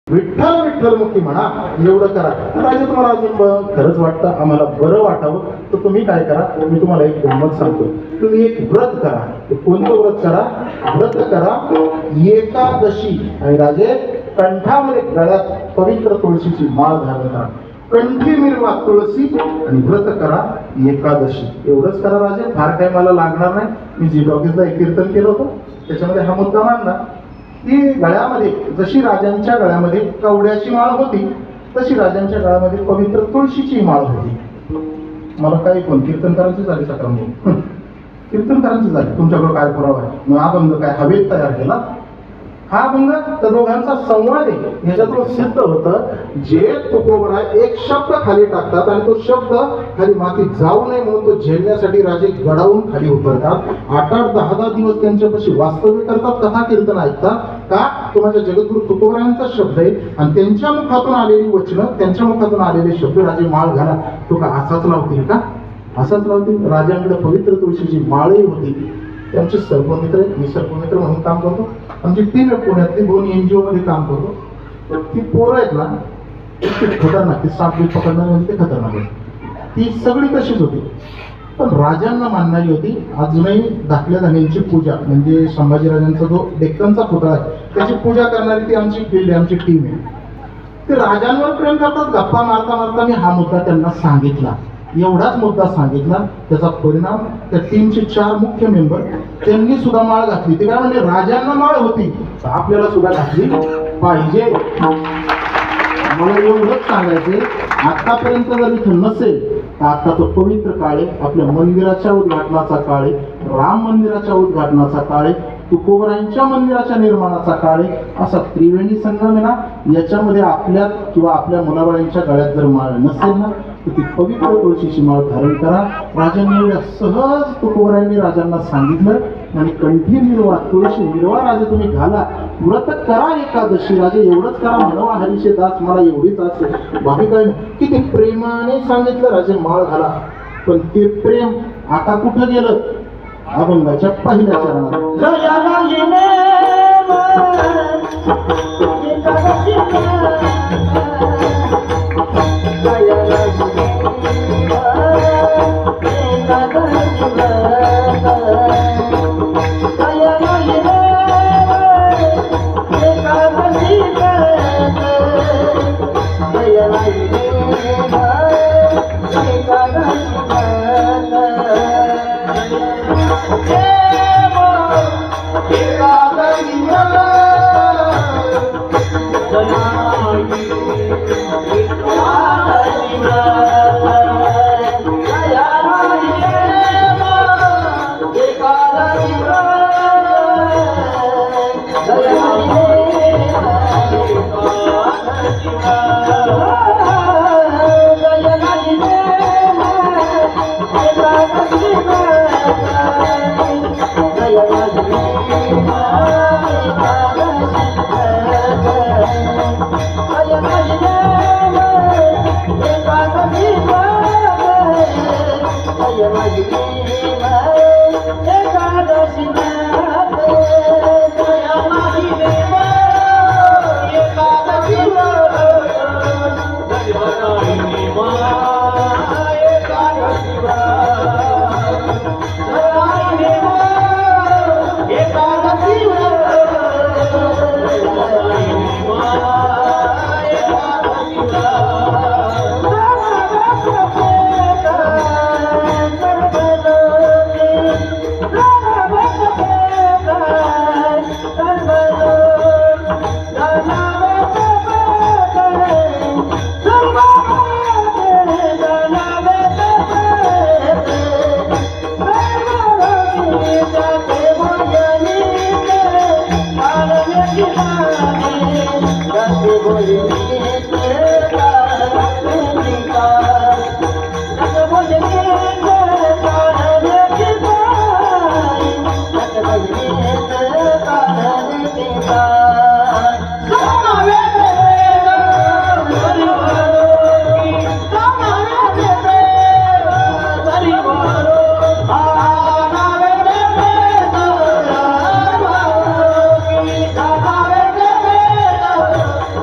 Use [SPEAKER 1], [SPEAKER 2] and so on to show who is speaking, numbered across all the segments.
[SPEAKER 1] विठ्ठल विठ्ठल मुखी म्हणा, एवढं करा. राजे तुम्हाला अजून खरंच वाटतं आम्हाला बरं वाटावं तर तुम्ही काय करा, मी तुम्हाला एक गंमत सांगतो. तुम्ही एक व्रत करा. कोणतं व्रत करा? व्रत करा एकादशी. आणि राजे कंठामध्ये गळ्यात पवित्र तुळशीची माळ धारण करा, कंठी मिरवा तुळशी आणि व्रत करा एकादशी. एवढंच करा राजे, फार काही मला लागणार नाही. मी जी डॉकीजला एक कीर्तन केलं होतं त्याच्यामध्ये हा मुद्दा मांडला की गळ्यामध्ये जशी राजांच्या गळ्यामध्ये कवड्याची माळ होती तशी राजांच्या गळ्यामध्ये पवित्र तुळशीची माळ होती. मला काही कोण कीर्तनकारांची झाली सक्रम कीर्तनकारांची झाली. तुमच्याकडे काय पुरावा आहे? मग अभंग काय हवेत तयार केला? हा अभंग त्या दोघांचा संवाद आहे. ह्याच्यातून सिद्ध होतं जे तुकोबरा एक शब्द खाली टाकतात आणि तो शब्द खाली मातीत जाऊ नये म्हणून तो झेलण्यासाठी राजे गडावून खाली उतरतात. 8-8, 10-10 दिवस त्यांच्यापाशी वास्तव्य करतात, कथा कीर्तन ऐकतात. का? तो माझ्या जगद्गुरु तुकोबरायांचा शब्द आहे आणि त्यांच्या मुखातून आलेली वचनं, त्यांच्या मुखातून आलेले शब्द राजे माळ घाला तो का असाच लावतील का? असाच लावतील. राजांकडे पवित्र तुळशीची माळही होती. त्यांचे सर्पमित्र आहेत, मी सर्पमित्र म्हणून काम करतो. आमची टीम आहे पुण्यातली, 2 NGO मध्ये काम करतो. ती पोरं आहेत ना, ती खतरनाक, ती साप बीप पकडणार म्हणजे ते खतरनाक आहे. ती सगळी तशीच होती. पण राजांना मानणारी होती. अजूनही धाकल्या धान्यांची पूजा म्हणजे संभाजीराजांचा जो डेक्कनचा पुतळा आहे त्याची पूजा करणारी ती आमची फील्ड आहे, आमची टीम आहे. ते राजांवर प्रेम करतात. गप्पा मारता मारता मी हा मुद्दा त्यांना सांगितला, एवढाच मुद्दा सांगितला. त्याचा परिणाम त्या टीमचे 4 मुख्य मेंबर त्यांनी सुद्धा माळ घातली. ते काय म्हणजे राजांना माळ होती तर आपल्याला सुद्धा घातली पाहिजे. मला एवढंच सांगायचे, आतापर्यंत जर इथं नसेल तर आता तो पवित्र काळ आहे. आपल्या मंदिराच्या उद्घाटनाचा काळ आहे, राम मंदिराच्या उद्घाटनाचा काळ आहे, तुकोबरायांच्या मंदिराच्या निर्माणाचा काळ आहे. असा त्रिवेणी संगम आहे ना, याच्यामध्ये आपल्यात किंवा आपल्या मुलाबाळांच्या गळ्यात जर माळ नसेल ना तर ती पवित्र तुळशीची माळ धारण करा. राजांनी एवढ्या सहज तुकोबरायांनी राजांना सांगितलं आणि कंठी मिरवा तुळशी मिरवा राजे तुम्ही घाला, व्रत करा एकादशी. राजे एवढंच करा, म्हणवा हरीशे दास मला एवढीच असेल, बाकी काय नाही. किती प्रेमाने सांगितलं राजे माळ घाला. पण ते प्रेम आता कुठं गेलं? अभंगाच्या पहिल्या चरणात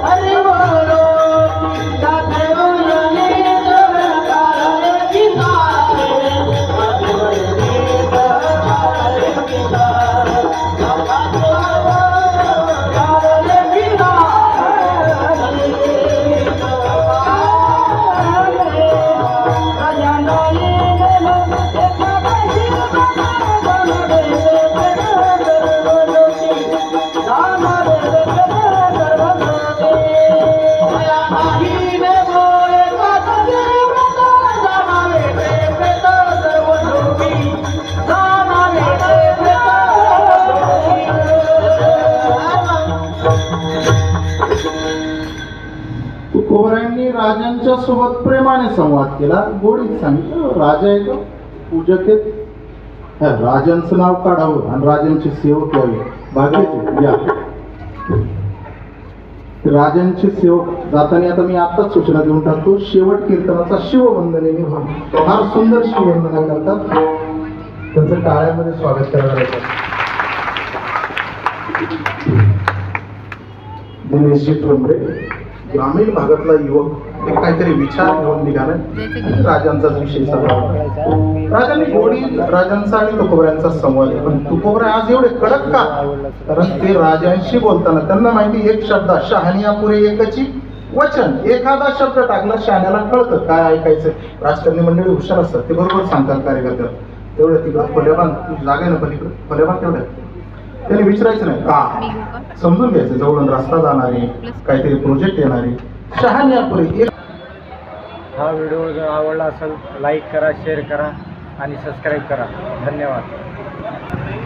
[SPEAKER 2] हरी
[SPEAKER 1] तुकोबरायांनी राजांच्या सोबत प्रेमाने संवाद केला, गोडीत सांगितलं, राजा आहे तो पूजक आहेत, राजांचं नाव काढावं आणि राजांचे सेवक यावे, भाग्याचे या. राजांचे सेवक जाताना आता मी आत्ताच सूचना देऊन टाकतो, शेवट कीर्तनाचा शिववंदने निभाव फार सुंदर शिववंदना करतात, त्यांचं टाळ्यामध्ये स्वागत करायला येतात. दिनेशजी टोंबरे ग्रामीण भागातला युवक एक काहीतरी विचार घेऊन निघाला आणि राजांचाच विषय सगळा. राजांनी गोडी राजांचा आणि तुकोबऱ्यांचा संवाद आहे, पण तुकोबरे आज एवढे कडक का? कारण ते राजांशी बोलताना त्यांना माहिती एक शब्द शहानियापुरे एकची वचन, एखादा शब्द टाकला शहाण्याला कळतं काय ऐकायचं. राजकारणी मंडळी हुशार असतात, ते बरोबर सांगतात कार्यकर्त्याला, तेवढ्या तिकडं खोल्याबांध जागा आहे ना पलीकडे खोल्याबांध तेवढ्या त्यांनी विचारायचं नाही का, समजून घ्यायचं जवळून रस्ता जाणारे काहीतरी प्रोजेक्ट येणारे शहानियापुरे.
[SPEAKER 2] हा व्हिडिओ जर आवडला असेल लाईक करा, शेअर करा आणि सबस्क्राईब करा. धन्यवाद.